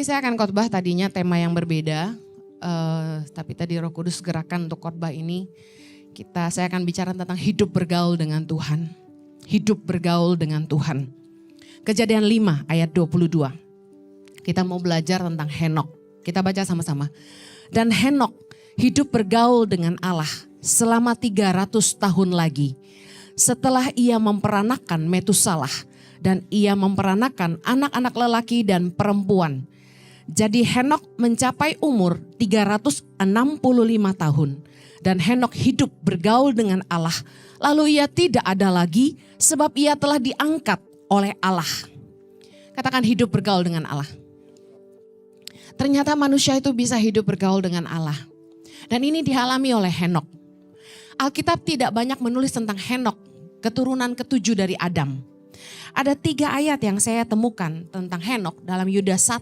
Saya akan khotbah tadinya tema yang berbeda, tapi tadi Roh Kudus gerakan untuk khotbah ini. Saya akan bicara tentang hidup bergaul dengan Tuhan. Hidup bergaul dengan Tuhan. Kejadian 5 ayat 22. Kita mau belajar tentang Henok. Kita baca sama-sama. Dan Henok hidup bergaul dengan Allah selama 300 tahun lagi. Setelah ia memperanakan Metusalah dan ia memperanakan anak-anak lelaki dan perempuan. Jadi Henok mencapai umur 365 tahun. Dan Henok hidup bergaul dengan Allah. Lalu ia tidak ada lagi sebab ia telah diangkat oleh Allah. Katakan hidup bergaul dengan Allah. Ternyata manusia itu bisa hidup bergaul dengan Allah. Dan ini dialami oleh Henok. Alkitab tidak banyak menulis tentang Henok, keturunan ketujuh dari Adam. Ada 3 ayat yang saya temukan tentang Henok dalam Yudas 1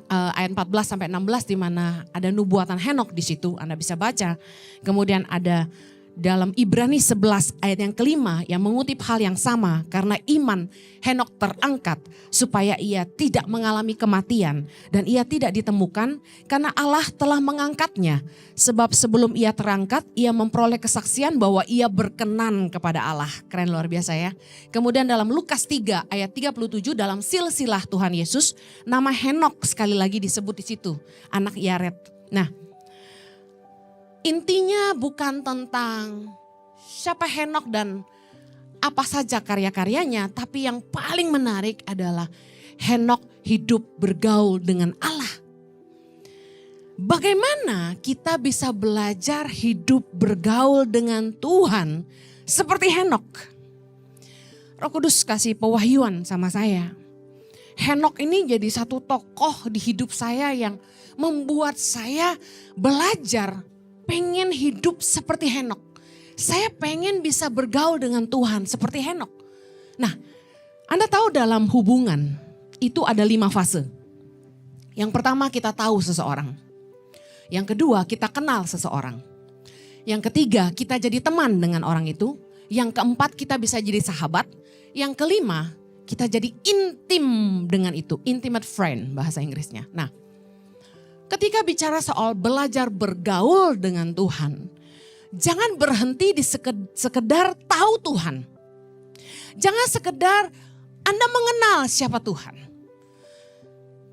ayat 14 sampai 16 di mana ada nubuatan Henok di situ, Anda bisa baca. Kemudian ada dalam Ibrani 11 ayat yang kelima yang mengutip hal yang sama, karena iman Henok terangkat supaya ia tidak mengalami kematian dan ia tidak ditemukan karena Allah telah mengangkatnya. Sebab sebelum ia terangkat ia memperoleh kesaksian bahwa ia berkenan kepada Allah. Keren, luar biasa ya. Kemudian dalam Lukas 3 ayat 37 dalam silsilah Tuhan Yesus, nama Henok sekali lagi disebut di situ, anak Yared. Nah, intinya bukan tentang siapa Henok dan apa saja karya-karyanya, tapi yang paling menarik adalah Henok hidup bergaul dengan Allah. Bagaimana kita bisa belajar hidup bergaul dengan Tuhan seperti Henok? Roh Kudus kasih pewahyuan sama saya. Henok ini jadi satu tokoh di hidup saya yang membuat saya belajar pengen hidup seperti Henok. Saya pengen bisa bergaul dengan Tuhan seperti Henok. Nah, Anda tahu dalam hubungan itu ada 5 fase. Yang pertama kita tahu seseorang. Yang kedua kita kenal seseorang. Yang ketiga kita jadi teman dengan orang itu. Yang keempat kita bisa jadi sahabat. Yang kelima kita jadi intim dengan itu. Intimate friend bahasa Inggrisnya. Nah, ketika bicara soal belajar bergaul dengan Tuhan, jangan berhenti di sekedar tahu Tuhan. Jangan sekedar Anda mengenal siapa Tuhan.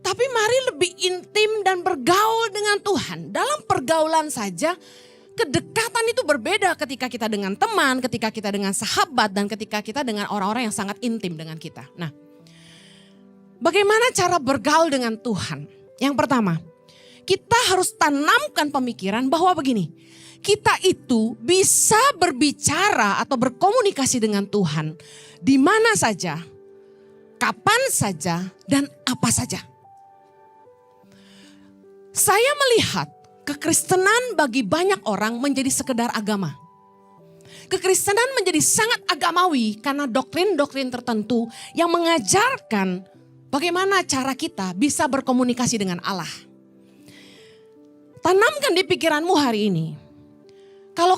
Tapi mari lebih intim dan bergaul dengan Tuhan. Dalam pergaulan saja, kedekatan itu berbeda ketika kita dengan teman, ketika kita dengan sahabat, dan ketika kita dengan orang-orang yang sangat intim dengan kita. Nah, bagaimana cara bergaul dengan Tuhan? Yang pertama, kita harus tanamkan pemikiran bahwa begini, kita itu bisa berbicara atau berkomunikasi dengan Tuhan di mana saja, kapan saja, dan apa saja. Saya melihat kekristenan bagi banyak orang menjadi sekedar agama. Kekristenan menjadi sangat agamawi karena doktrin-doktrin tertentu yang mengajarkan bagaimana cara kita bisa berkomunikasi dengan Allah. Tanamkan di pikiranmu hari ini. Kalau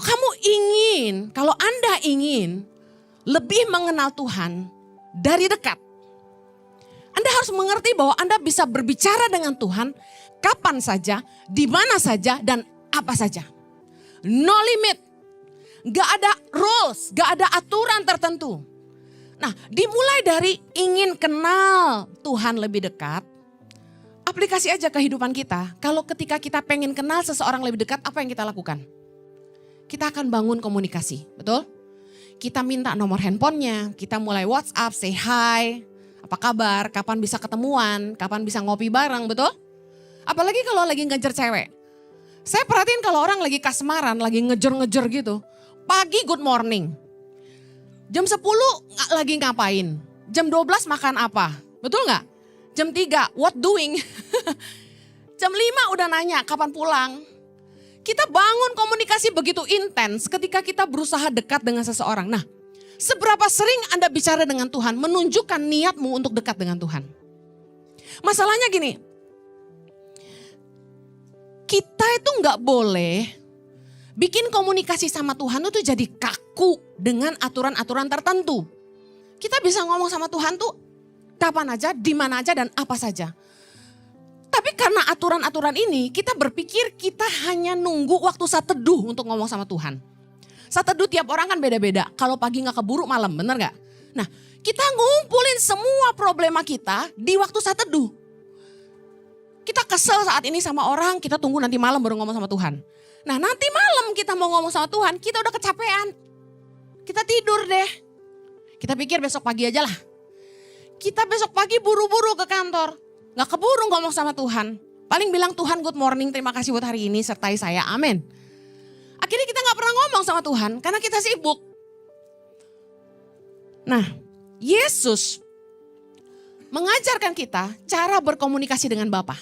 Anda ingin lebih mengenal Tuhan dari dekat. Anda harus mengerti bahwa Anda bisa berbicara dengan Tuhan kapan saja, di mana saja, dan apa saja. No limit. Gak ada rules, gak ada aturan tertentu. Nah, dimulai dari ingin kenal Tuhan lebih dekat. Aplikasi aja kehidupan kita. Kalau ketika kita pengen kenal seseorang lebih dekat, apa yang kita lakukan? Kita akan bangun komunikasi, betul? Kita minta nomor handphonenya, kita mulai WhatsApp, say hi, apa kabar, kapan bisa ketemuan, kapan bisa ngopi bareng, betul? Apalagi kalau lagi ngejar cewek. Saya perhatiin kalau orang lagi kasmaran, lagi ngejar-ngejar gitu. Pagi good morning. Jam 10 lagi ngapain? Jam 12 makan apa? Betul gak? Jam 3, what doing? Jam 5 udah nanya kapan pulang. Kita bangun komunikasi begitu intens ketika kita berusaha dekat dengan seseorang. Nah, seberapa sering Anda bicara dengan Tuhan menunjukkan niatmu untuk dekat dengan Tuhan. Masalahnya gini, kita itu gak boleh bikin komunikasi sama Tuhan itu jadi kaku dengan aturan-aturan tertentu. Kita bisa ngomong sama Tuhan tuh kapan aja, di mana aja, dan apa saja. karena aturan-aturan ini kita berpikir kita hanya nunggu waktu saat teduh untuk ngomong sama Tuhan. Saat teduh tiap orang kan beda-beda. Kalau pagi gak keburu malam, bener gak? Nah, kita ngumpulin semua problema kita di waktu saat teduh. Kita kesel saat ini sama orang, kita tunggu nanti malam baru ngomong sama Tuhan. Nah, nanti malam kita mau ngomong sama Tuhan, kita udah kecapean. Kita tidur deh. Kita pikir besok pagi aja lah. Kita besok pagi buru-buru ke kantor. Gak keburu ngomong sama Tuhan. Paling bilang, Tuhan good morning, terima kasih buat hari ini, sertai saya, amin. Akhirnya kita gak pernah ngomong sama Tuhan karena kita sibuk. Nah, Yesus mengajarkan kita cara berkomunikasi dengan Bapa.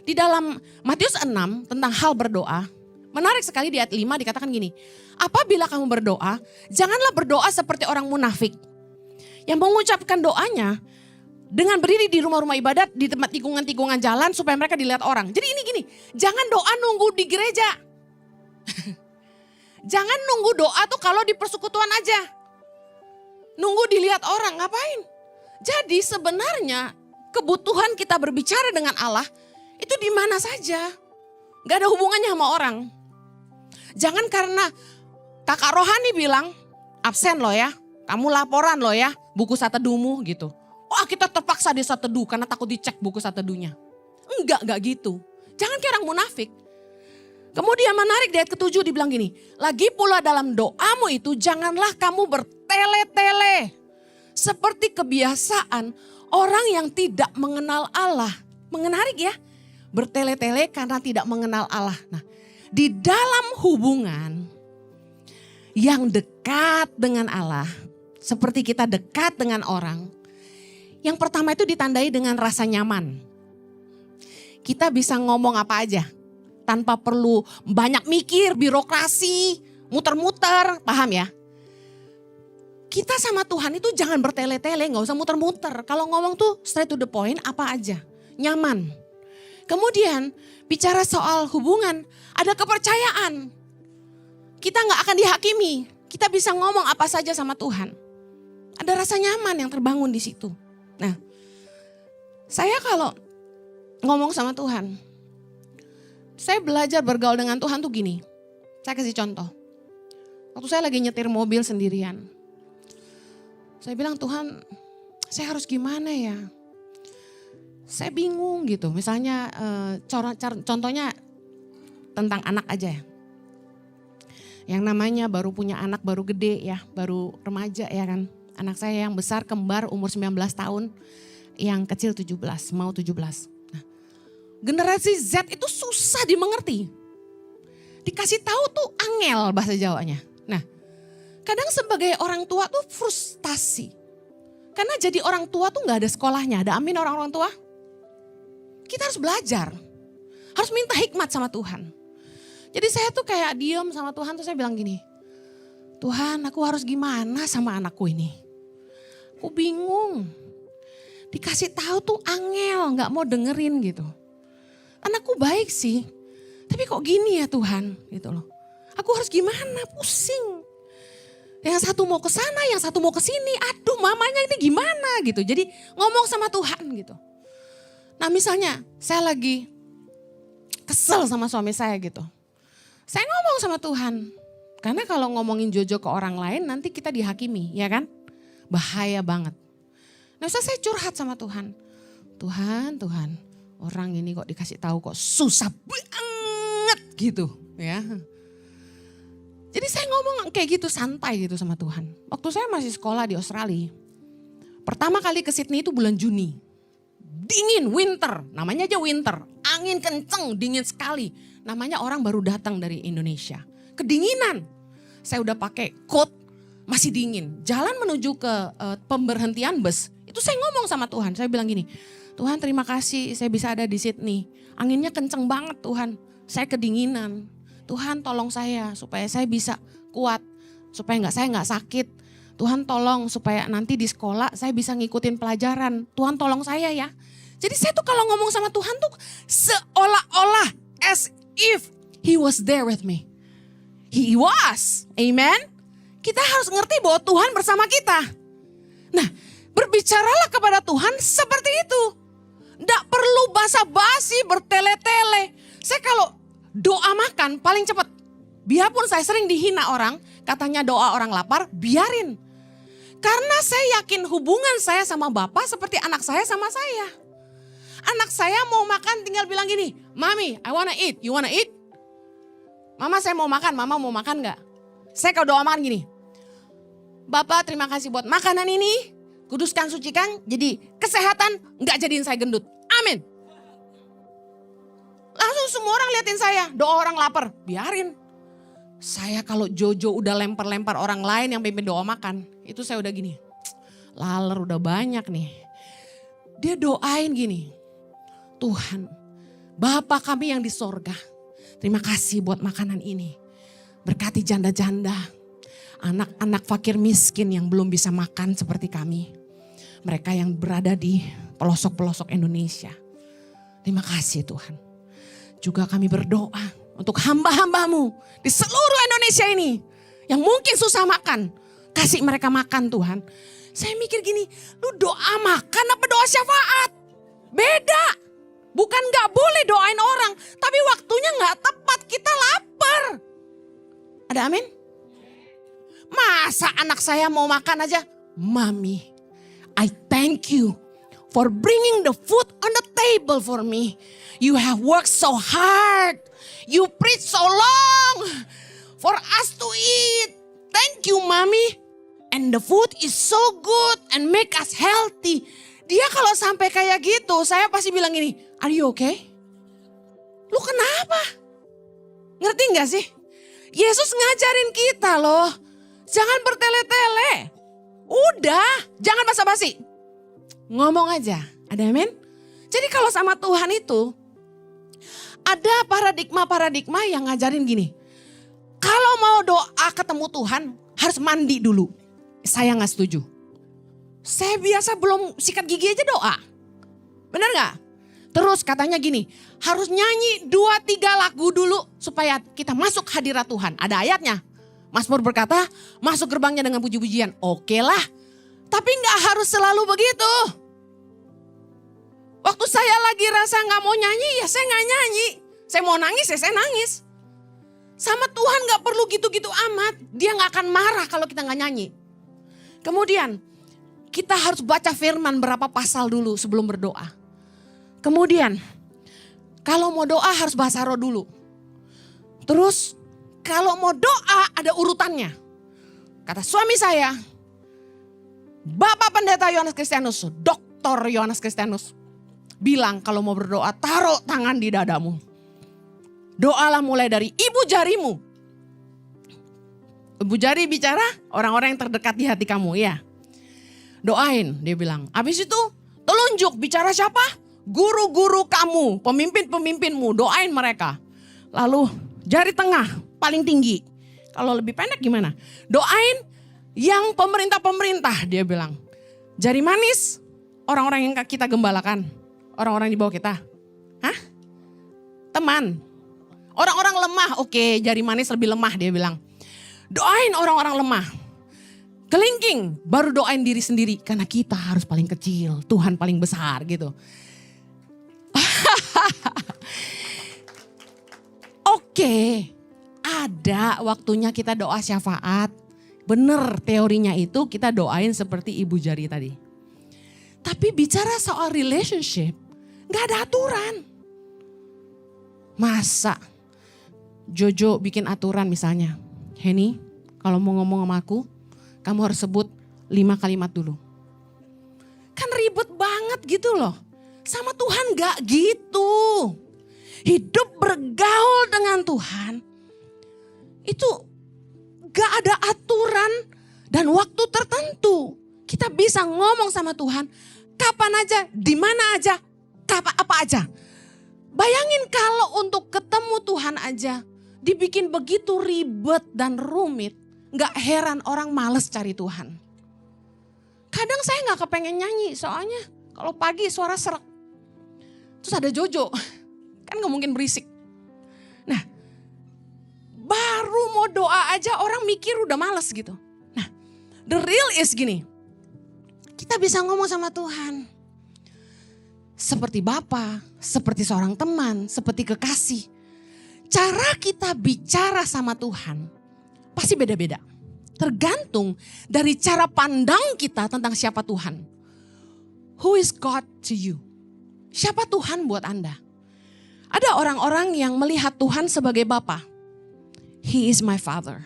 Di dalam Matius 6 tentang hal berdoa, menarik sekali di ayat 5 dikatakan gini, apabila kamu berdoa, janganlah berdoa seperti orang munafik yang mengucapkan doanya dengan berdiri di rumah-rumah ibadat, di tempat tikungan-tikungan jalan supaya mereka dilihat orang. Jadi ini gini, jangan doa nunggu di gereja. Jangan nunggu doa tuh kalau di persekutuan aja. Nunggu dilihat orang, ngapain? Jadi sebenarnya kebutuhan kita berbicara dengan Allah itu di mana saja. Gak ada hubungannya sama orang. Jangan karena kakak rohani bilang, absen loh ya, kamu laporan loh ya, buku saat teduhmu gitu. Oh kita terpaksa di saat teduh karena takut dicek buku saat teduhnya. Enggak gitu. Jangan kayak orang munafik. Kemudian menarik di ayat ke-7 dibilang gini, lagi pula dalam doamu itu janganlah kamu bertele-tele. Seperti kebiasaan orang yang tidak mengenal Allah. Menarik ya, bertele-tele karena tidak mengenal Allah. Nah, di dalam hubungan yang dekat dengan Allah, seperti kita dekat dengan orang, yang pertama itu ditandai dengan rasa nyaman. Kita bisa ngomong apa aja. Tanpa perlu banyak mikir, birokrasi, muter-muter, paham ya? Kita sama Tuhan itu jangan bertele-tele, gak usah muter-muter. Kalau ngomong tuh straight to the point, apa aja, nyaman. Kemudian bicara soal hubungan, ada kepercayaan. Kita gak akan dihakimi, kita bisa ngomong apa saja sama Tuhan. Ada rasa nyaman yang terbangun di situ. Nah, saya kalau ngomong sama Tuhan, saya belajar bergaul dengan Tuhan tuh gini. Saya kasih contoh. Waktu saya lagi nyetir mobil sendirian. Saya bilang, Tuhan saya harus gimana ya? Saya bingung gitu. Misalnya contohnya tentang anak aja ya. Yang namanya baru punya anak baru gede ya. Baru remaja ya kan. Anak saya yang besar kembar umur 19 tahun. Yang kecil 17, mau 17. Generasi Z itu susah dimengerti. Dikasih tahu tuh angel bahasa Jawanya. Nah, kadang sebagai orang tua tuh frustasi. Karena jadi orang tua tuh gak ada sekolahnya. Ada amin orang-orang tua? Kita harus belajar. Harus minta hikmat sama Tuhan. Jadi saya tuh kayak diem sama Tuhan, terus saya bilang gini, Tuhan aku harus gimana sama anakku ini? Aku bingung. Dikasih tahu tuh angel, gak mau dengerin gitu. Anakku baik sih, tapi kok gini ya Tuhan gitu loh. Aku harus gimana, pusing. Yang satu mau ke sana, yang satu mau ke sini. Aduh mamanya ini gimana gitu. Jadi ngomong sama Tuhan gitu. Nah misalnya saya lagi kesel sama suami saya gitu. Saya ngomong sama Tuhan. Karena kalau ngomongin Jojo ke orang lain nanti kita dihakimi ya kan. Bahaya banget. Nah saya curhat sama Tuhan. Tuhan. Orang ini kok dikasih tahu kok susah banget gitu ya. Jadi saya ngomong kayak gitu santai gitu sama Tuhan. Waktu saya masih sekolah di Australia. Pertama kali ke Sydney itu bulan Juni. Dingin, winter. Namanya aja winter. Angin kenceng, dingin sekali. Namanya orang baru datang dari Indonesia. Kedinginan. Saya udah pakai coat, masih dingin. Jalan menuju ke pemberhentian bus. Itu saya ngomong sama Tuhan. Saya bilang gini, Tuhan terima kasih saya bisa ada di Sydney. Anginnya kenceng banget Tuhan. Saya kedinginan. Tuhan tolong saya supaya saya bisa kuat. Supaya saya nggak sakit. Tuhan tolong supaya nanti di sekolah saya bisa ngikutin pelajaran. Tuhan tolong saya ya. Jadi saya tuh kalau ngomong sama Tuhan tuh seolah-olah as if He was there with me. He was. Amen. Kita harus ngerti bahwa Tuhan bersama kita. Nah, berbicaralah kepada Tuhan seperti itu. Nggak perlu basa-basi bertele-tele. Saya kalau doa makan paling cepat. Biarpun saya sering dihina orang, katanya doa orang lapar, biarin. Karena saya yakin hubungan saya sama Bapak seperti anak saya sama saya. Anak saya mau makan tinggal bilang gini, Mami, I wanna eat, you wanna eat? Mama saya mau makan, Mama mau makan gak? Saya kalau doa makan gini, Bapak terima kasih buat makanan ini, kuduskan sucikan, jadi kesehatan gak jadiin saya gendut. Amin. Langsung semua orang liatin saya, doa orang lapar, biarin. Saya kalau Jojo udah lempar-lempar orang lain yang pimpin doa makan, itu saya udah gini, laler udah banyak nih. Dia doain gini, Tuhan, Bapa kami yang di sorga, terima kasih buat makanan ini. Berkati janda-janda, anak-anak fakir miskin yang belum bisa makan seperti kami. Mereka yang berada di pelosok-pelosok Indonesia. Terima kasih Tuhan. Juga kami berdoa untuk hamba-hambamu di seluruh Indonesia ini. Yang mungkin susah makan, kasih mereka makan Tuhan. Saya mikir gini, lu doa makan apa doa syafaat? Beda. Bukan gak boleh doain orang, tapi waktunya gak tepat, kita lapar. Ada amin? Masa anak saya mau makan aja, Mami, I thank you for bringing the food on the table for me. You have worked so hard, you preach so long for us to eat. Thank you, Mami. And the food is so good and make us healthy. Dia kalau sampai kayak gitu, saya pasti bilang gini, are you okay? Lu kenapa? Ngerti gak sih? Yesus ngajarin kita loh, jangan bertele-tele. Udah, jangan basa-basi. Ngomong aja, ada amin? Jadi kalau sama Tuhan itu, ada paradigma-paradigma yang ngajarin gini. Kalau mau doa ketemu Tuhan, harus mandi dulu. Saya gak setuju. Saya biasa belum sikat gigi aja doa. Bener gak? Terus katanya gini, harus nyanyi 2-3 lagu dulu supaya kita masuk hadirat Tuhan. Ada ayatnya. Mazmur berkata, masuk gerbangnya dengan puji-pujian. Oke lah, tapi gak harus selalu begitu. Waktu saya lagi rasa gak mau nyanyi, ya saya gak nyanyi. Saya mau nangis, ya saya nangis. Sama Tuhan gak perlu gitu-gitu amat. Dia gak akan marah kalau kita gak nyanyi. Kemudian, kita harus baca firman berapa pasal dulu sebelum berdoa. Kemudian, kalau mau doa harus bahasa roh dulu. Terus, kalau mau doa ada urutannya. Kata suami saya, Bapak Pendeta Yohanes Kristianus, Dr. Yohanes Kristianus, bilang kalau mau berdoa taruh tangan di dadamu. Doalah mulai dari ibu jarimu. Ibu jari bicara orang-orang yang terdekat di hati kamu, ya. Doain, dia bilang. Habis itu telunjuk bicara siapa? Guru-guru kamu, pemimpin-pemimpinmu, doain mereka. Lalu jari tengah paling tinggi. Kalau lebih pendek gimana? Doain yang pemerintah-pemerintah, dia bilang. Jari manis, orang-orang yang kita gembalakan. Orang-orang di bawah kita. Hah? Teman. Orang-orang lemah, oke, jari manis lebih lemah, dia bilang. Doain orang-orang lemah. Kelingking, baru doain diri sendiri. Karena kita harus paling kecil, Tuhan paling besar gitu. Oke, ada waktunya kita doa syafaat. Bener teorinya itu kita doain seperti ibu jari tadi. Tapi bicara soal relationship, gak ada aturan. Masa Jojo bikin aturan misalnya. Henny, kalau mau ngomong sama aku, kamu harus sebut 5 kalimat dulu. Kan ribet banget gitu loh. Sama Tuhan gak gitu. Hidup bergaul dengan Tuhan, itu gak ada aturan dan waktu tertentu. Kita bisa ngomong sama Tuhan kapan aja, di mana aja, apa aja. Bayangin kalau untuk ketemu Tuhan aja dibikin begitu ribet dan rumit. Gak heran orang males cari Tuhan. Kadang saya gak kepengen nyanyi soalnya kalau pagi suara serak. Terus ada Jojo, kan gak mungkin berisik. Nah, baru mau doa aja orang mikir udah males gitu. Nah, the real is gini, kita bisa ngomong sama Tuhan. seperti bapa, seperti seorang teman, seperti kekasih. Cara kita bicara sama Tuhan pasti beda-beda. Tergantung dari cara pandang kita tentang siapa Tuhan. Who is God to you? Siapa Tuhan buat Anda? Ada orang-orang yang melihat Tuhan sebagai Bapa. He is my father.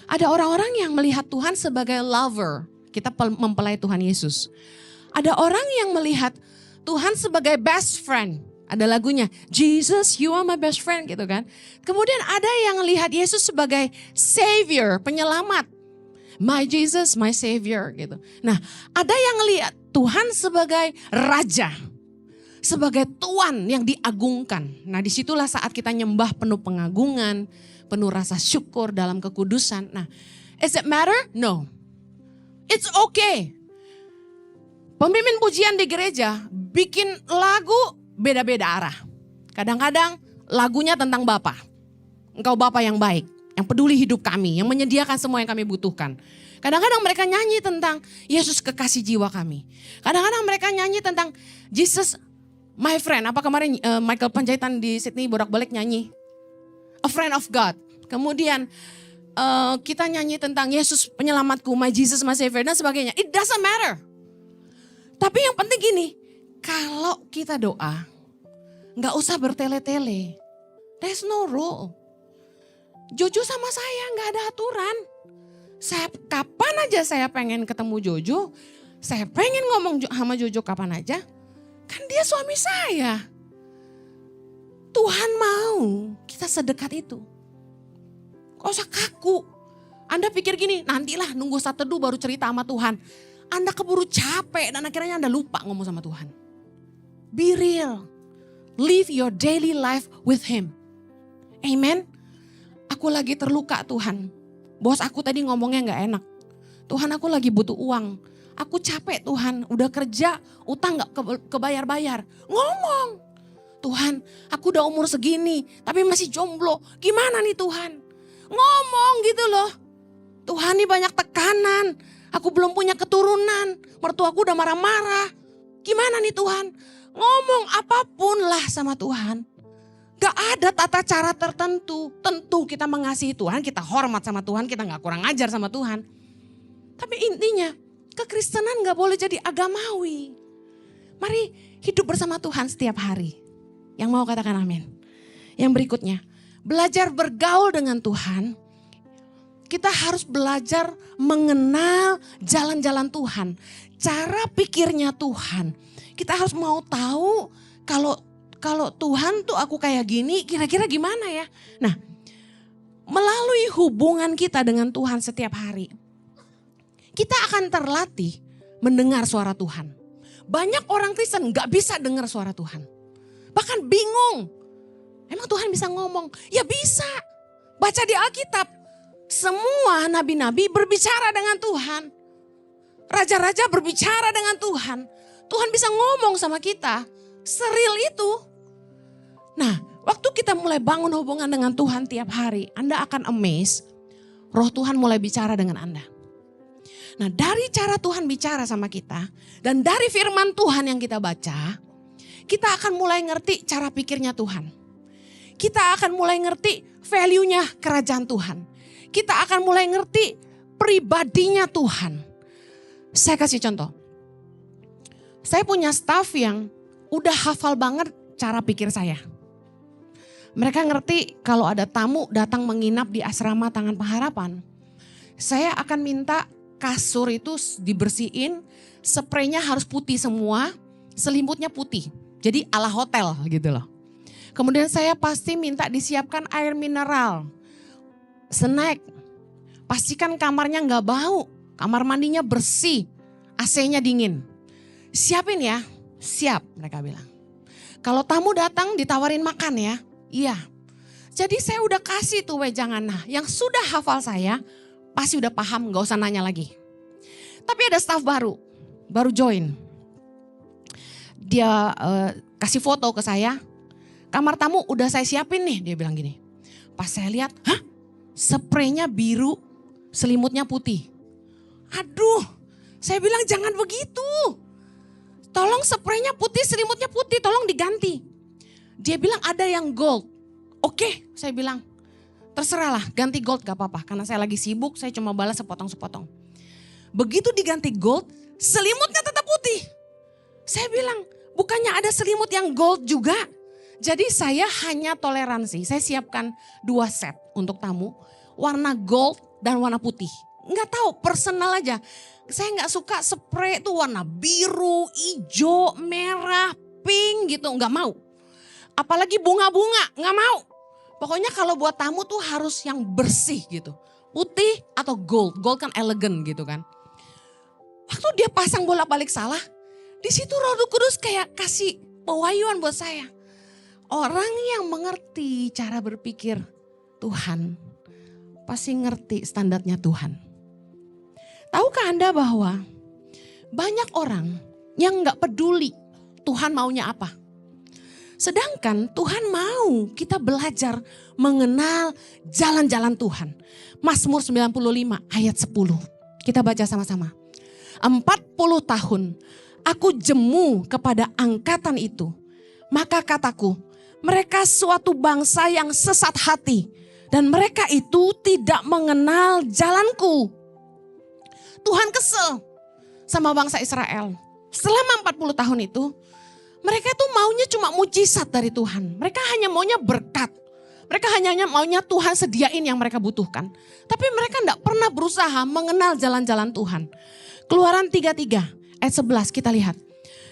Ada orang-orang yang melihat Tuhan sebagai lover. Kita mempelai Tuhan Yesus. Ada orang yang melihat Tuhan sebagai best friend. Ada lagunya, Jesus you are my best friend gitu kan. Kemudian ada yang lihat Yesus sebagai savior, penyelamat. My Jesus, my savior gitu. Nah, ada yang lihat Tuhan sebagai raja. Sebagai Tuan yang diagungkan. Nah, disitulah saat kita nyembah penuh pengagungan, penuh rasa syukur dalam kekudusan. Nah, is it matter? No. It's okay. Pemimpin pujian di gereja bikin lagu beda-beda arah. Kadang-kadang lagunya tentang Bapa. Engkau Bapa yang baik, yang peduli hidup kami, yang menyediakan semua yang kami butuhkan. Kadang-kadang mereka nyanyi tentang Yesus kekasih jiwa kami. Kadang-kadang mereka nyanyi tentang Jesus my friend. Apa kemarin Michael Panjaitan di Sydney bolak-balik nyanyi? A friend of God. Kemudian kita nyanyi tentang Yesus penyelamatku, my Jesus my savior dan sebagainya. It doesn't matter. Tapi yang penting gini, kalau kita doa, gak usah bertele-tele. There's no rule. Jojo sama saya gak ada aturan. Kapan aja saya pengen ketemu Jojo, saya pengen ngomong sama Jojo kapan aja. Kan dia suami saya. Tuhan mau kita sedekat itu. Gak usah kaku. Anda pikir gini, nantilah nunggu saat teduh baru cerita sama Tuhan. Anda keburu capek dan akhirnya Anda lupa ngomong sama Tuhan. Be real. Live your daily life with Him. Amen. Aku lagi terluka Tuhan. Bos aku tadi ngomongnya gak enak. Tuhan aku lagi butuh uang. Aku capek Tuhan, udah kerja, utang gak kebayar-bayar. Ngomong. Tuhan, aku udah umur segini tapi masih jomblo. Gimana nih Tuhan? Ngomong gitu loh. Tuhan ini banyak tekanan. Aku belum punya keturunan. Mertuaku udah marah-marah. Gimana nih Tuhan? Ngomong apapun lah sama Tuhan. Gak ada tata cara tertentu. Tentu kita mengasihi Tuhan, kita hormat sama Tuhan, kita gak kurang ajar sama Tuhan. Tapi intinya, kekristenan gak boleh jadi agamawi. Mari hidup bersama Tuhan setiap hari. Yang mau katakan amin. Yang berikutnya, belajar bergaul dengan Tuhan. Kita harus belajar mengenal jalan-jalan Tuhan. Cara pikirnya Tuhan. Kita harus mau tahu kalau Tuhan tuh aku kayak gini, kira-kira gimana ya? Nah, melalui hubungan kita dengan Tuhan setiap hari, kita akan terlatih mendengar suara Tuhan. Banyak orang Kristen gak bisa dengar suara Tuhan. Bahkan bingung. Emang Tuhan bisa ngomong? Ya bisa. Baca di Alkitab. Semua nabi-nabi berbicara dengan Tuhan. Raja-raja berbicara dengan Tuhan. Tuhan bisa ngomong sama kita. Seril itu. Nah, waktu kita mulai bangun hubungan dengan Tuhan tiap hari, Anda akan amazed. Roh Tuhan mulai bicara dengan Anda. Nah, dari cara Tuhan bicara sama kita dan dari firman Tuhan yang kita baca, kita akan mulai ngerti cara pikirnya Tuhan. Kita akan mulai ngerti value-nya kerajaan Tuhan. Kita akan mulai ngerti pribadinya Tuhan. Saya kasih contoh. Saya punya staff yang udah hafal banget cara pikir saya. Mereka ngerti kalau ada tamu datang menginap di asrama Tangan Pengharapan. Saya akan minta kasur itu dibersihin, spraynya harus putih semua, selimutnya putih. Jadi ala hotel gitu loh. Kemudian saya pasti minta disiapkan air mineral, snack. Pastikan kamarnya gak bau, kamar mandinya bersih, AC-nya dingin. Siapin ya, siap mereka bilang. Kalau tamu datang ditawarin makan ya, iya. Jadi saya udah kasih tuh wejangan. Nah, yang sudah hafal saya pasti udah paham, gak usah nanya lagi. Tapi ada staff baru join. Dia kasih foto ke saya, kamar tamu udah saya siapin nih, dia bilang gini. Pas saya lihat, hah? Spraynya biru, selimutnya putih. Aduh, saya bilang jangan begitu. tolong spraynya putih, selimutnya putih, tolong diganti. Dia bilang ada yang gold. Oke, saya bilang terserahlah ganti gold gak apa-apa. Karena saya lagi sibuk, saya cuma balas sepotong-sepotong. Begitu diganti gold, selimutnya tetap putih. Saya bilang bukannya ada selimut yang gold juga. Jadi saya hanya toleransi, saya siapkan 2 set untuk tamu. Warna gold dan warna putih. Nggak tahu, personal aja. Saya nggak suka spray itu warna biru, hijau, merah, pink gitu. Nggak mau. Apalagi bunga-bunga, nggak mau. Pokoknya kalau buat tamu tuh harus yang bersih gitu. Putih atau gold. Gold kan elegan gitu kan. Waktu dia pasang bolak-balik salah. Di situ Roh Kudus kayak kasih pewahyuan buat saya. Orang yang mengerti cara berpikir Tuhan pasti ngerti standarnya Tuhan. Tahukah Anda bahwa banyak orang yang gak peduli Tuhan maunya apa. Sedangkan Tuhan mau kita belajar mengenal jalan-jalan Tuhan. Mazmur 95 ayat 10. Kita baca sama-sama. 40 tahun aku jemu kepada angkatan itu. Maka kataku, mereka suatu bangsa yang sesat hati. Dan mereka itu tidak mengenal jalanku. Tuhan kesel sama bangsa Israel. Selama 40 tahun itu, mereka tuh maunya cuma mujizat dari Tuhan. Mereka hanya maunya berkat. Mereka hanya maunya Tuhan sediain yang mereka butuhkan. Tapi mereka tidak pernah berusaha mengenal jalan-jalan Tuhan. Keluaran 33 ayat 11 kita lihat.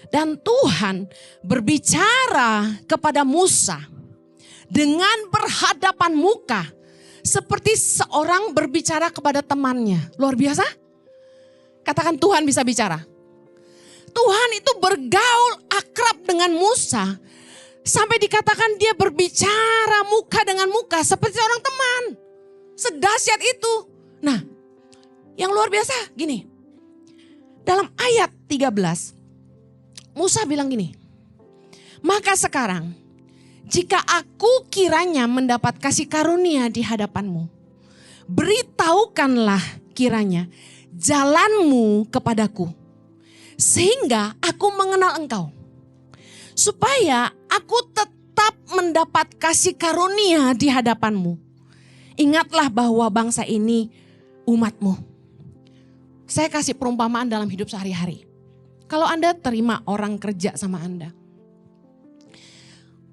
Dan Tuhan berbicara kepada Musa dengan berhadapan muka. Seperti seorang berbicara kepada temannya. Luar biasa? Katakan Tuhan bisa bicara. Tuhan itu bergaul akrab dengan Musa. Sampai dikatakan dia berbicara muka dengan muka seperti seorang teman. Sedahsyat itu. Nah, yang luar biasa gini. Dalam ayat 13, Musa bilang gini. Maka sekarang, jika aku kiranya mendapat kasih karunia di hadapanmu, beritahukanlah kiranya jalanmu kepadaku, sehingga aku mengenal engkau, supaya aku tetap mendapat kasih karunia di hadapanmu. Ingatlah bahwa bangsa ini umatmu. Saya kasih perumpamaan dalam hidup sehari-hari. Kalau Anda terima orang kerja sama Anda,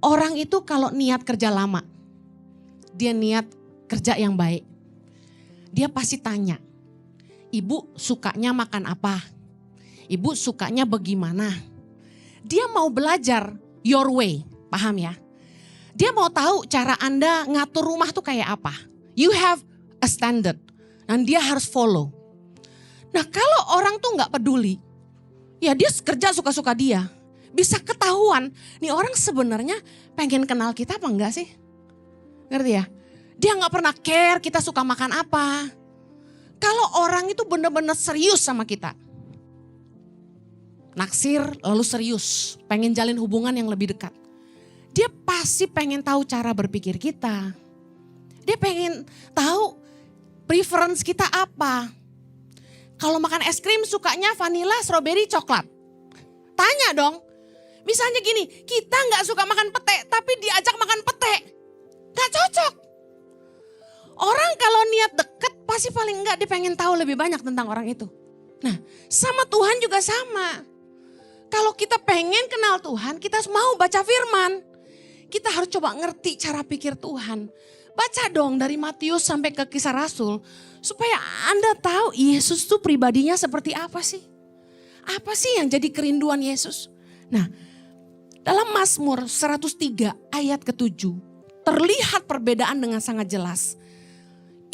orang itu kalau niat kerja lama, dia niat kerja yang baik, dia pasti tanya, ibu sukanya makan apa? Ibu sukanya bagaimana? Dia mau belajar your way, paham ya? Dia mau tahu cara Anda ngatur rumah tuh kayak apa. You have a standard dan dia harus follow. Nah kalau orang tuh gak peduli, ya dia kerja suka-suka dia. Bisa ketahuan, nih orang sebenarnya pengen kenal kita apa enggak sih? Ngerti ya? Dia gak pernah care kita suka makan apa. Kalau orang itu benar-benar serius sama kita. Naksir lalu serius, pengen jalin hubungan yang lebih dekat. Dia pasti pengen tahu cara berpikir kita. Dia pengen tahu preference kita apa. Kalau makan es krim sukanya vanilla, strawberry, coklat. Tanya dong. Misalnya gini, kita gak suka makan pete tapi diajak makan pete. Gak cocok. Orang kalau niat deket pasti paling enggak dia pengen tahu lebih banyak tentang orang itu. Nah sama Tuhan juga sama. Kalau kita pengen kenal Tuhan, kita mau baca firman. Kita harus coba ngerti cara pikir Tuhan. Baca dong dari Matius sampai ke Kisah Rasul. Supaya Anda tahu Yesus tuh pribadinya seperti apa sih. Apa sih yang jadi kerinduan Yesus. Nah dalam Mazmur 103 ayat ke-7. Terlihat perbedaan dengan sangat jelas.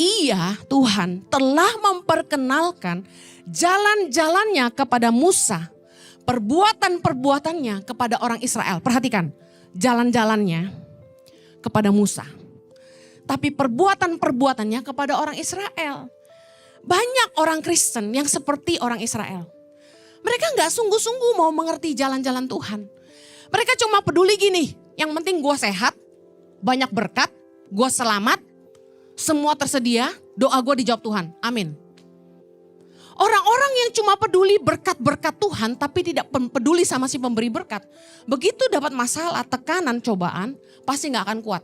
Ia Tuhan telah memperkenalkan jalan-jalannya kepada Musa. Perbuatan-perbuatannya kepada orang Israel. Perhatikan, jalan-jalannya kepada Musa. Tapi perbuatan-perbuatannya kepada orang Israel. Banyak orang Kristen yang seperti orang Israel. Mereka gak sungguh-sungguh mau mengerti jalan-jalan Tuhan. Mereka cuma peduli gini, yang penting gue sehat, banyak berkat, gue selamat, semua tersedia, doa gue dijawab Tuhan. Amin. Orang-orang yang cuma peduli berkat-berkat Tuhan tapi tidak peduli sama si pemberi berkat. Begitu dapat masalah, tekanan, cobaan, pasti gak akan kuat.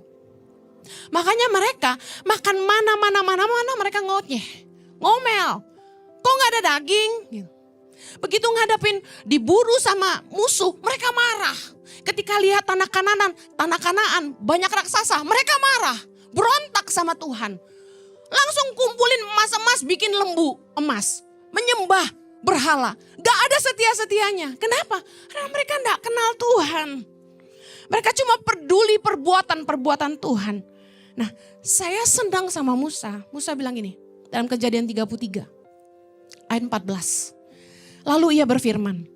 Makanya mereka makan mana mereka ngomel. Kok gak ada daging? Begitu ngadapin diburu sama musuh, mereka marah. Ketika lihat tanah Kanaan, banyak raksasa, mereka marah. Berontak sama Tuhan. Langsung kumpulin emas-emas, bikin lembu emas. Menyembah berhala. Gak ada setia-setianya. Kenapa? Karena mereka gak kenal Tuhan. Mereka cuma peduli perbuatan Tuhan. Nah, saya senang sama Musa. Musa bilang gini, dalam Kejadian 33 ayat 14. Lalu ia berfirman,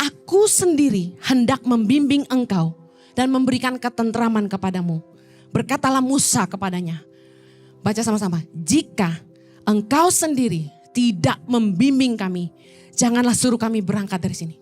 aku sendiri hendak membimbing engkau dan memberikan ketentraman kepadamu. Berkatalah Musa kepadanya. Baca sama-sama. Jika engkau sendiri tidak membimbing kami, janganlah suruh kami berangkat dari sini.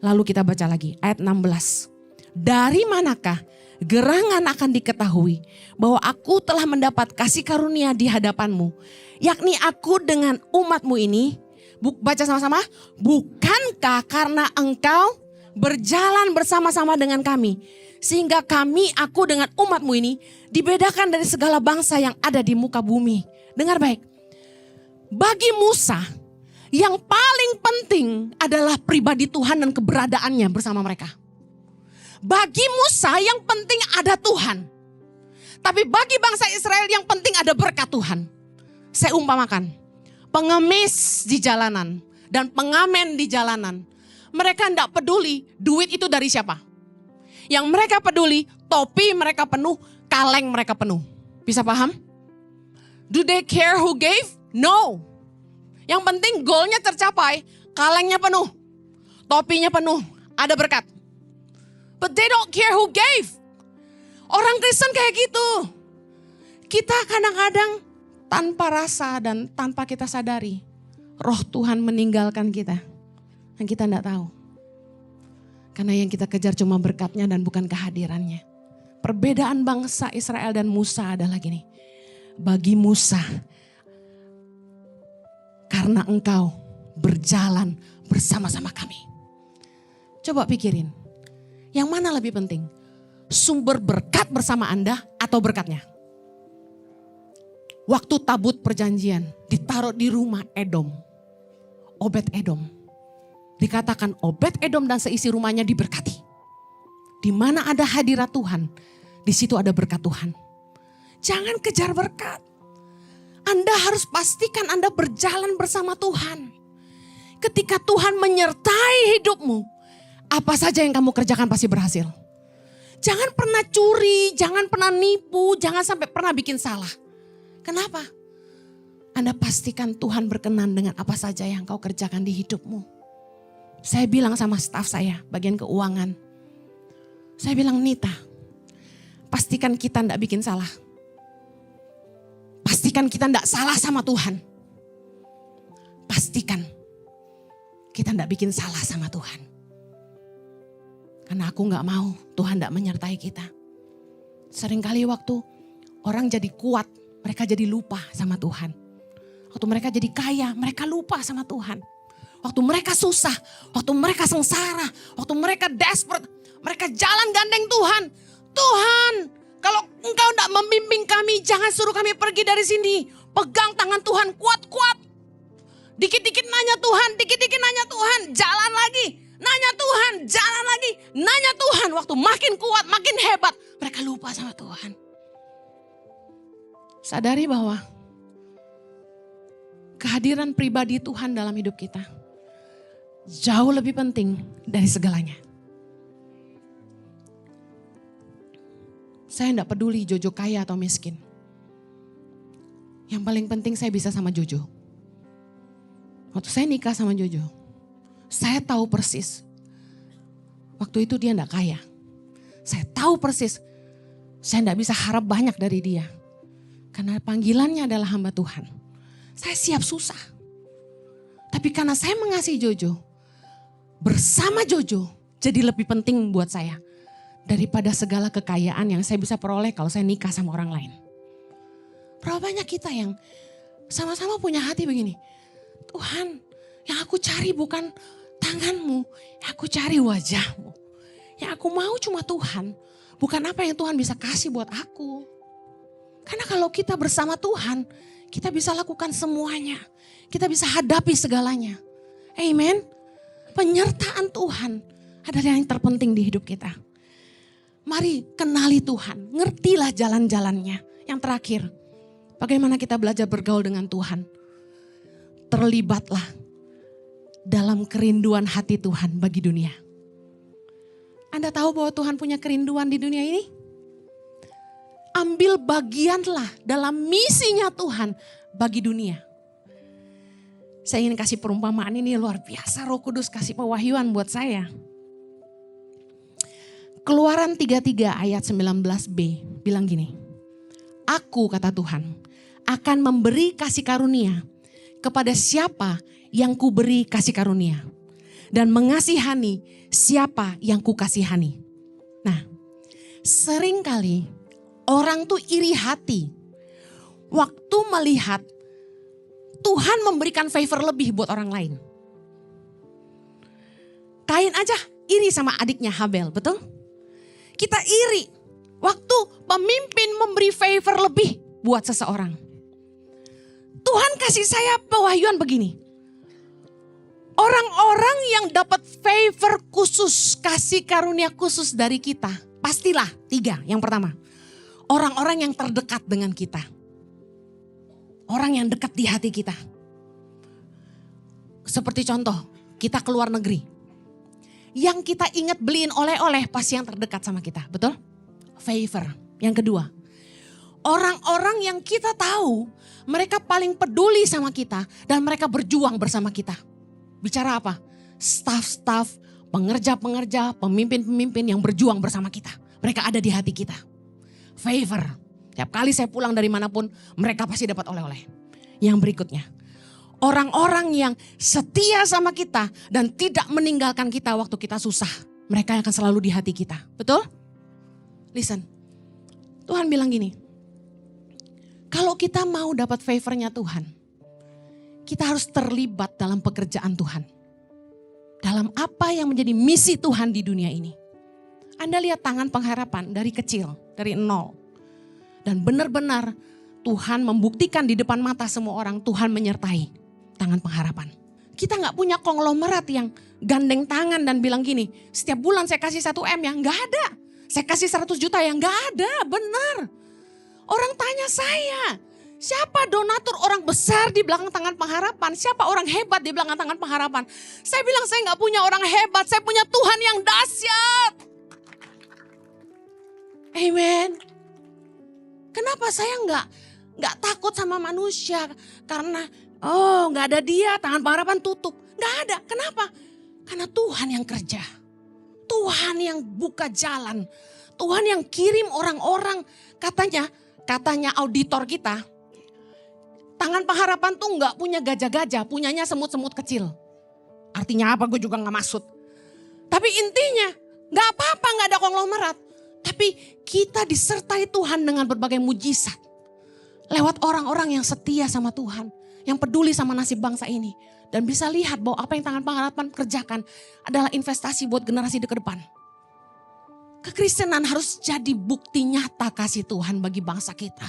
Lalu kita baca lagi ayat 16. Dari manakah gerangan akan diketahui bahwa aku telah mendapat kasih karunia di hadapanmu, yakni aku dengan umatmu ini. Baca sama-sama. Bukankah karena engkau berjalan bersama-sama dengan kami, sehingga aku dengan umatmu ini dibedakan dari segala bangsa yang ada di muka bumi. Dengar baik. Bagi Musa, yang paling penting adalah pribadi Tuhan dan keberadaannya bersama mereka. Bagi Musa yang penting ada Tuhan. Tapi bagi bangsa Israel yang penting ada berkat Tuhan. Saya umpamakan, pengemis di jalanan dan pengamen di jalanan. Mereka tidak peduli duit itu dari siapa. Yang mereka peduli topi mereka penuh, kaleng mereka penuh. Bisa paham? Do they care who gave? No. Yang penting goalnya tercapai, kalengnya penuh, topinya penuh, ada berkat. But they don't care who gave. Orang Kristen kayak gitu. Kita kadang-kadang tanpa rasa dan tanpa kita sadari, roh Tuhan meninggalkan kita. Dan kita tidak tahu. Karena yang kita kejar cuma berkatnya dan bukan kehadirannya. Perbedaan bangsa Israel dan Musa adalah gini. Bagi Musa, karena engkau berjalan bersama-sama kami. Coba pikirin, yang mana lebih penting? Sumber berkat bersama Anda atau berkatnya? Waktu tabut perjanjian ditaruh di rumah Edom, Obed Edom. Dikatakan Obed Edom dan seisi rumahnya diberkati. Di mana ada hadirat Tuhan, di situ ada berkat Tuhan. Jangan kejar berkat. Anda harus pastikan Anda berjalan bersama Tuhan. Ketika Tuhan menyertai hidupmu, apa saja yang kamu kerjakan pasti berhasil. Jangan pernah curi, jangan pernah nipu, jangan sampai pernah bikin salah. Kenapa? Anda pastikan Tuhan berkenan dengan apa saja yang kau kerjakan di hidupmu. Saya bilang sama staf saya, bagian keuangan. Saya bilang, Nita, pastikan kita tidak bikin salah. Pastikan kita tidak salah sama Tuhan. Pastikan kita tidak bikin salah sama Tuhan. Karena aku gak mau Tuhan tidak menyertai kita. Seringkali waktu orang jadi kuat, mereka jadi lupa sama Tuhan. Waktu mereka jadi kaya, mereka lupa sama Tuhan. Waktu mereka susah, waktu mereka sengsara, waktu mereka desperate, mereka jalan gandeng Tuhan. Tuhan, kalau engkau tidak membimbing kami, jangan suruh kami pergi dari sini. Pegang tangan Tuhan kuat-kuat. Dikit-dikit nanya Tuhan, dikit-dikit nanya Tuhan, jalan lagi. Nanya Tuhan, jalan lagi. Nanya Tuhan, waktu makin kuat, makin hebat. Mereka lupa sama Tuhan. Sadari bahwa kehadiran pribadi Tuhan dalam hidup kita jauh lebih penting dari segalanya. Saya tidak peduli Jojo kaya atau miskin. Yang paling penting saya bisa sama Jojo. Waktu saya nikah sama Jojo, saya tahu persis. Waktu itu dia tidak kaya. Saya tahu persis, saya tidak bisa harap banyak dari dia. Karena panggilannya adalah hamba Tuhan. Saya siap susah. Tapi karena saya mengasihi Jojo, bersama Jojo jadi lebih penting buat saya. Daripada segala kekayaan yang saya bisa peroleh kalau saya nikah sama orang lain. Berapa banyak kita yang sama-sama punya hati begini. Tuhan, yang aku cari bukan tanganmu, yang aku cari wajahmu. Yang aku mau cuma Tuhan, bukan apa yang Tuhan bisa kasih buat aku. Karena kalau kita bersama Tuhan, kita bisa lakukan semuanya. Kita bisa hadapi segalanya. Amen. Penyertaan Tuhan adalah yang terpenting di hidup kita. Mari kenali Tuhan, ngertilah jalan-jalannya. Yang terakhir, bagaimana kita belajar bergaul dengan Tuhan. Terlibatlah dalam kerinduan hati Tuhan bagi dunia. Anda tahu bahwa Tuhan punya kerinduan di dunia ini? Ambil bagianlah dalam misinya Tuhan bagi dunia. Saya ingin kasih perumpamaan ini luar biasa, Roh Kudus kasih pewahyuan buat saya. Keluaran 33 ayat 19b bilang gini. Aku, kata Tuhan, akan memberi kasih karunia kepada siapa yang kuberi kasih karunia. Dan mengasihani siapa yang kukasihani. Nah, seringkali orang tuh iri hati waktu melihat Tuhan memberikan favor lebih buat orang lain. Kain aja iri sama adiknya Habel, betul? Kita iri waktu pemimpin memberi favor lebih buat seseorang. Tuhan kasih saya pewahyuan begini. Orang-orang yang dapat favor khusus, kasih karunia khusus dari kita. Pastilah 3, yang pertama. Orang-orang yang terdekat dengan kita. Orang yang dekat di hati kita. Seperti contoh, kita keluar negeri. Yang kita ingat beliin oleh-oleh pasti yang terdekat sama kita, betul? Favor. Yang kedua, orang-orang yang kita tahu mereka paling peduli sama kita dan mereka berjuang bersama kita. Bicara apa? Staff-staff, pengerja-pengerja, pemimpin-pemimpin yang berjuang bersama kita. Mereka ada di hati kita. Favor. Tiap kali saya pulang dari manapun, mereka pasti dapat oleh-oleh. Yang berikutnya, orang-orang yang setia sama kita dan tidak meninggalkan kita waktu kita susah. Mereka akan selalu di hati kita. Betul? Listen, Tuhan bilang gini, kalau kita mau dapat favornya Tuhan, kita harus terlibat dalam pekerjaan Tuhan. Dalam apa yang menjadi misi Tuhan di dunia ini. Anda lihat tangan pengharapan dari kecil, dari 0. Dan benar-benar Tuhan membuktikan di depan mata semua orang, Tuhan menyertai tangan pengharapan. Kita gak punya konglomerat yang gandeng tangan dan bilang gini, setiap bulan saya kasih 1 M ya, gak ada. Saya kasih 100 juta ya, gak ada, benar. Orang tanya saya, siapa donatur orang besar di belakang tangan pengharapan? Siapa orang hebat di belakang tangan pengharapan? Saya bilang saya gak punya orang hebat, saya punya Tuhan yang dahsyat. Amen. Kenapa saya nggak takut sama manusia? Karena nggak ada dia, tangan pengharapan tutup. Nggak ada. Kenapa? Karena Tuhan yang kerja. Tuhan yang buka jalan. Tuhan yang kirim orang-orang. Katanya auditor kita, tangan pengharapan tuh nggak punya gajah-gajah, punyanya semut-semut kecil. Artinya apa? Gue juga nggak maksud. Tapi intinya nggak apa-apa, nggak ada konglomerat. Tapi kita disertai Tuhan dengan berbagai mujizat. Lewat orang-orang yang setia sama Tuhan. Yang peduli sama nasib bangsa ini. Dan bisa lihat bahwa apa yang tangan pengharapan kerjakan adalah investasi buat generasi ke depan. Kekristenan harus jadi bukti nyata kasih Tuhan bagi bangsa kita.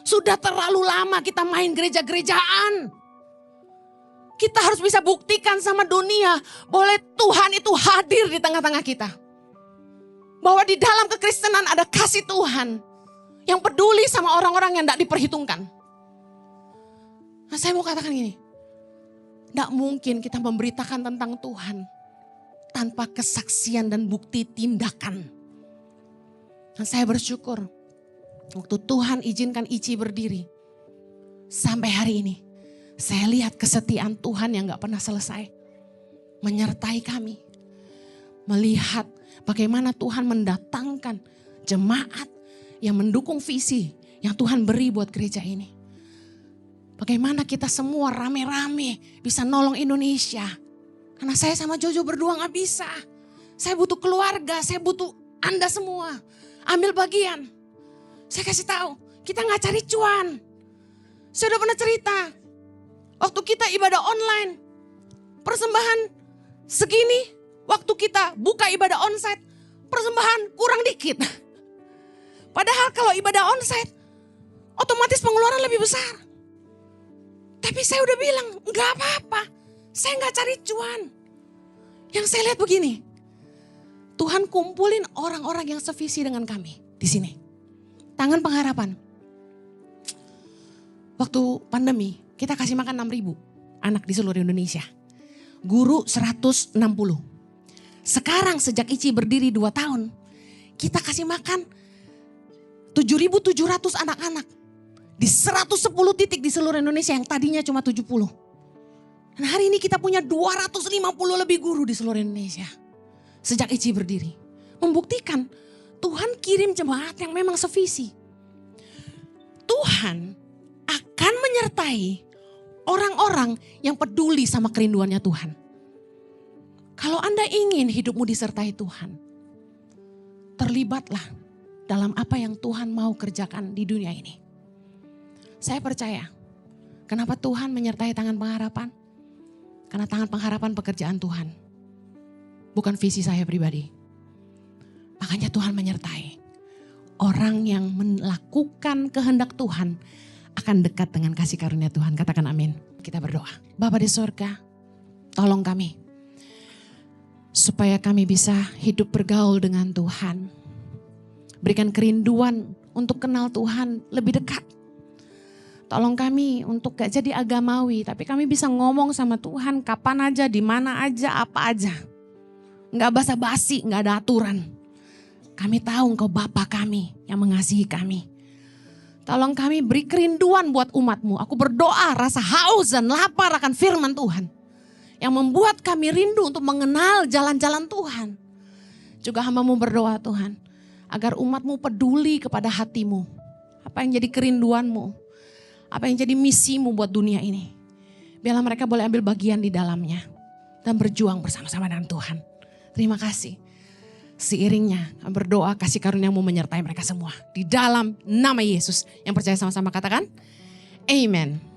Sudah terlalu lama kita main gereja-gerejaan. Kita harus bisa buktikan sama dunia bahwa Tuhan itu hadir di tengah-tengah kita. Bahwa di dalam kekristenan ada kasih Tuhan yang peduli sama orang-orang yang tidak diperhitungkan. Nah, saya mau katakan gini, tidak mungkin kita memberitakan tentang Tuhan tanpa kesaksian dan bukti tindakan. Dan saya bersyukur waktu Tuhan izinkan Ici berdiri sampai hari ini, saya lihat kesetiaan Tuhan yang gak pernah selesai menyertai kami, melihat bagaimana Tuhan mendatangkan jemaat yang mendukung visi yang Tuhan beri buat gereja ini. Bagaimana kita semua rame-rame bisa nolong Indonesia. Karena saya sama Jojo berdua gak bisa. Saya butuh keluarga, saya butuh Anda semua. Ambil bagian. Saya kasih tahu, kita gak cari cuan. Saya udah pernah cerita. Waktu kita ibadah online, persembahan segini. Waktu kita buka ibadah onsite, persembahan kurang dikit. Padahal kalau ibadah onsite, otomatis pengeluaran lebih besar. Tapi saya udah bilang, enggak apa-apa. Saya enggak cari cuan. Yang saya lihat begini, Tuhan kumpulin orang-orang yang sevisi dengan kami di sini. Tangan Pengharapan. Waktu pandemi, kita kasih makan 6.000 anak di seluruh Indonesia. Guru 160. Sekarang sejak ICI berdiri 2 tahun, kita kasih makan 7.700 anak-anak. Di 110 titik di seluruh Indonesia yang tadinya cuma 70. Dan hari ini kita punya 250 lebih guru di seluruh Indonesia. Sejak ICI berdiri. Membuktikan Tuhan kirim jemaat yang memang sevisi. Tuhan akan menyertai orang-orang yang peduli sama kerinduannya Tuhan. Kalau Anda ingin hidupmu disertai Tuhan, terlibatlah dalam apa yang Tuhan mau kerjakan di dunia ini. Saya percaya, kenapa Tuhan menyertai Tangan Pengharapan? Karena Tangan Pengharapan pekerjaan Tuhan, bukan visi saya pribadi. Makanya Tuhan menyertai orang yang melakukan kehendak Tuhan akan dekat dengan kasih karunia Tuhan. Katakan amin. Kita berdoa. Bapa di surga, tolong kami supaya kami bisa hidup bergaul dengan Tuhan. Berikan kerinduan untuk kenal Tuhan lebih dekat. Tolong kami untuk gak jadi agamawi, tapi kami bisa ngomong sama Tuhan kapan aja, di mana aja, apa aja. Gak basa-basi, gak ada aturan. Kami tahu Engkau Bapa kami yang mengasihi kami. Tolong kami beri kerinduan buat umat-Mu. Aku berdoa rasa haus dan lapar akan firman Tuhan. Yang membuat kami rindu untuk mengenal jalan-jalan Tuhan. Juga hamba-Mu berdoa Tuhan, agar umat-Mu peduli kepada hati-Mu. Apa yang jadi kerinduan-Mu. Apa yang jadi misimu buat dunia ini. Biarlah mereka boleh ambil bagian di dalamnya. Dan berjuang bersama-sama dengan Tuhan. Terima kasih. Seiringnya berdoa kasih karunia-Mu menyertai mereka semua. Di dalam nama Yesus. Yang percaya sama-sama katakan. Amen.